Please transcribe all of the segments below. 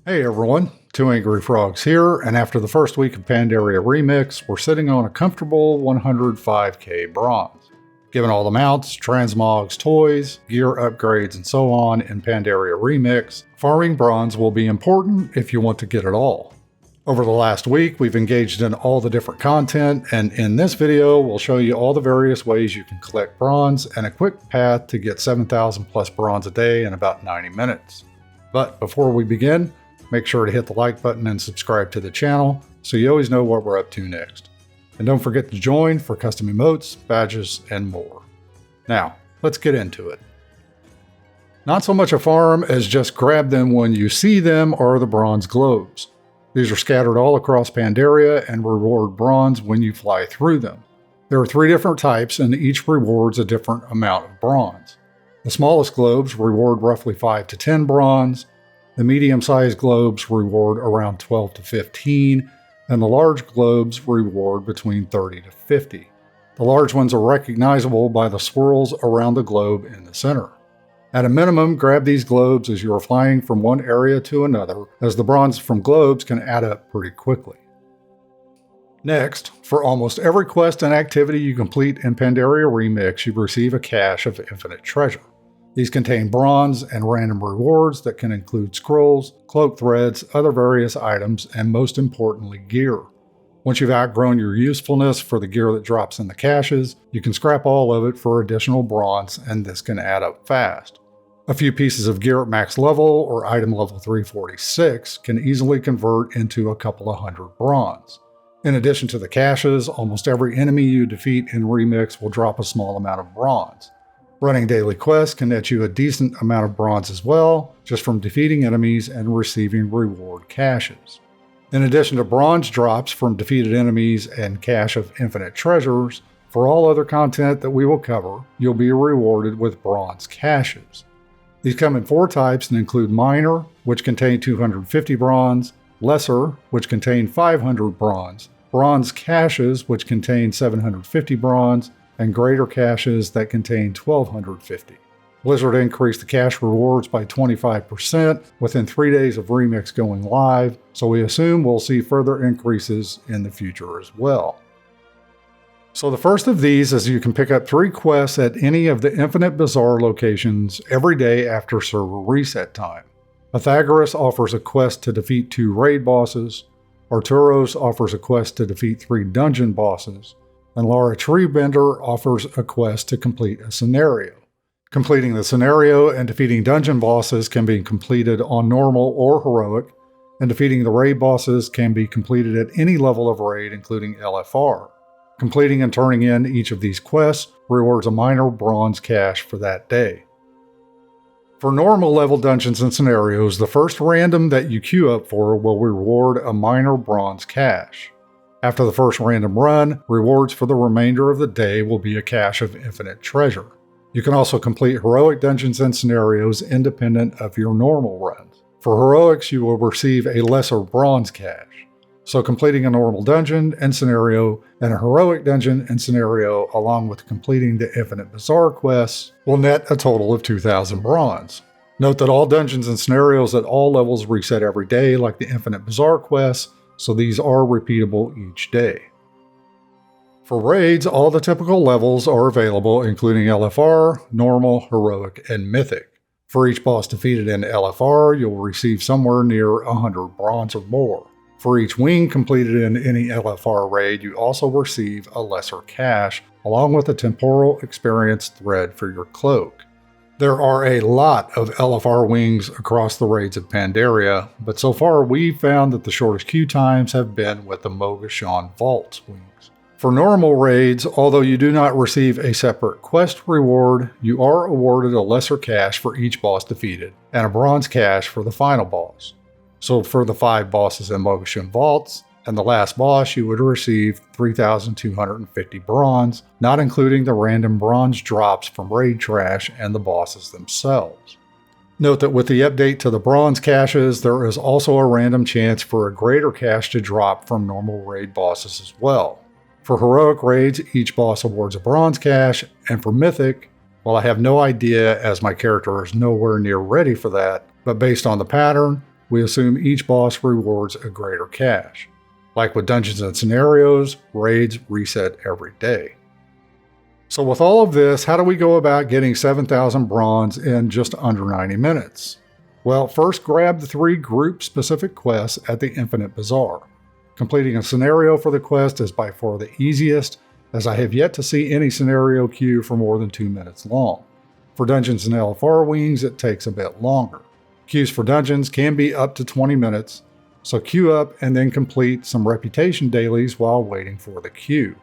Hey everyone, Two Angry Frogs here, and after the first week of Pandaria Remix, we're sitting on a comfortable 105k bronze. Given all the mounts, transmogs, toys, gear upgrades, and so on in Pandaria Remix, farming bronze will be important if you want to get it all. Over the last week, we've engaged in all the different content, and in this video, we'll show you all the various ways you can collect bronze and a quick path to get 7,000 plus bronze a day in about 90 minutes. But before we begin, make sure to hit the like button and subscribe to the channel so you always know what we're up to next. And don't forget to join for custom emotes, badges, and more. Now, let's get into it. Not so much a farm as just grab them when you see them are the bronze globes. These are scattered all across Pandaria and reward bronze when you fly through them. There are 3 different types and each rewards a different amount of bronze. The smallest globes reward roughly 5 to 10 bronze. The medium-sized globes reward around 12 to 15, and the large globes reward between 30 to 50. The large ones are recognizable by the swirls around the globe in the center. At a minimum, grab these globes as you are flying from one area to another, as the bronze from globes can add up pretty quickly. Next, for almost every quest and activity you complete in Pandaria Remix, you receive a cache of infinite treasure. These contain bronze and random rewards that can include scrolls, cloak threads, other various items, and most importantly, gear. Once you've outgrown your usefulness for the gear that drops in the caches, you can scrap all of it for additional bronze, and this can add up fast. A few pieces of gear at max level or item level 346 can easily convert into a couple of hundred bronze. In addition to the caches, almost every enemy you defeat in Remix will drop a small amount of bronze. Running daily quests can net you a decent amount of bronze as well, just from defeating enemies and receiving reward caches. In addition to bronze drops from defeated enemies and cache of infinite treasures, for all other content that we will cover, you'll be rewarded with bronze caches. These come in 4 types and include minor, which contain 250 bronze, lesser, which contain 500 bronze, bronze caches, which contain 750 bronze, and greater caches that contain 1,250. Blizzard increased the cache rewards by 25% within 3 days of Remix going live, so we assume we'll see further increases in the future as well. So the first of these is you can pick up 3 quests at any of the Infinite Bazaar locations every day after server reset time. Pythagoras offers a quest to defeat 2 raid bosses, Arturos offers a quest to defeat 3 dungeon bosses, and Laura Treebender offers a quest to complete a scenario. Completing the scenario and defeating dungeon bosses can be completed on normal or heroic, and defeating the raid bosses can be completed at any level of raid, including LFR. Completing and turning in each of these quests rewards a minor bronze cache for that day. For normal level dungeons and scenarios, the first random that you queue up for will reward a minor bronze cache. After the first random run, rewards for the remainder of the day will be a cache of infinite treasure. You can also complete heroic dungeons and scenarios independent of your normal runs. For heroics, you will receive a lesser bronze cache. So completing a normal dungeon and scenario and a heroic dungeon and scenario along with completing the Infinite Bazaar quests will net a total of 2,000 bronze. Note that all dungeons and scenarios at all levels reset every day like the Infinite Bazaar quests, so these are repeatable each day. For raids, all the typical levels are available including LFR, normal, heroic, and mythic. For each boss defeated in LFR, you'll receive somewhere near 100 bronze or more. For each wing completed in any LFR raid, you also receive a lesser cache, along with a temporal experience thread for your cloak. There are a lot of LFR wings across the raids of Pandaria, but so far we've found that the shortest queue times have been with the Mogashan Vaults wings. For normal raids, although you do not receive a separate quest reward, you are awarded a lesser cache for each boss defeated, and a bronze cache for the final boss. So for the 5 bosses in Mogashan Vaults, and the last boss you would receive 3,250 bronze, not including the random bronze drops from raid trash and the bosses themselves. Note that with the update to the bronze caches, there is also a random chance for a greater cache to drop from normal raid bosses as well. For heroic raids, each boss awards a bronze cache, and for mythic, well, I have no idea as my character is nowhere near ready for that, but based on the pattern, we assume each boss rewards a greater cache. Like with dungeons and scenarios, raids reset every day. So with all of this, how do we go about getting 7,000 bronze in just under 90 minutes? Well, first grab the 3 group-specific quests at the Infinite Bazaar. Completing a scenario for the quest is by far the easiest, as I have yet to see any scenario queue for more than 2 minutes long. For dungeons and LFR wings, it takes a bit longer. Queues for dungeons can be up to 20 minutes, so queue up and then complete some reputation dailies while waiting for the queue.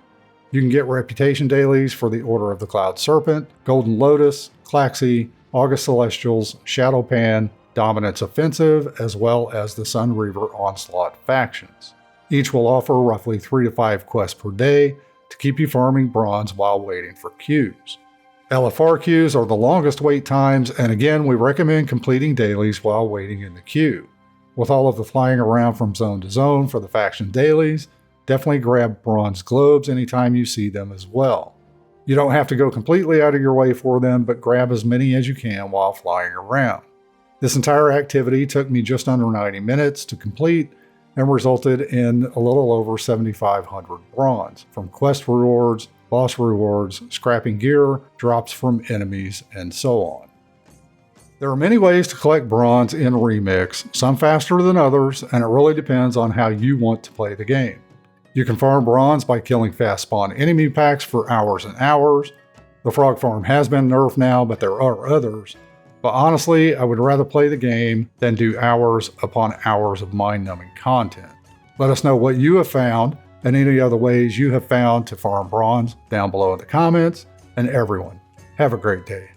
You can get reputation dailies for the Order of the Cloud Serpent, Golden Lotus, Klaxi, August Celestials, Shadowpan, Dominance Offensive, as well as the Sun Reaver Onslaught factions. Each will offer roughly 3 to 5 quests per day to keep you farming bronze while waiting for queues. LFR queues are the longest wait times, and again, we recommend completing dailies while waiting in the queue. With all of the flying around from zone to zone for the faction dailies, definitely grab bronze globes anytime you see them as well. You don't have to go completely out of your way for them, but grab as many as you can while flying around. This entire activity took me just under 90 minutes to complete and resulted in a little over 7,500 bronze from quest rewards, boss rewards, scrapping gear, drops from enemies, and so on. There are many ways to collect bronze in Remix, some faster than others, and it really depends on how you want to play the game. You can farm bronze by killing fast spawn enemy packs for hours and hours. The frog farm has been nerfed now, but there are others. But honestly, I would rather play the game than do hours upon hours of mind-numbing content. Let us know what you have found and any other ways you have found to farm bronze down below in the comments. And everyone, have a great day.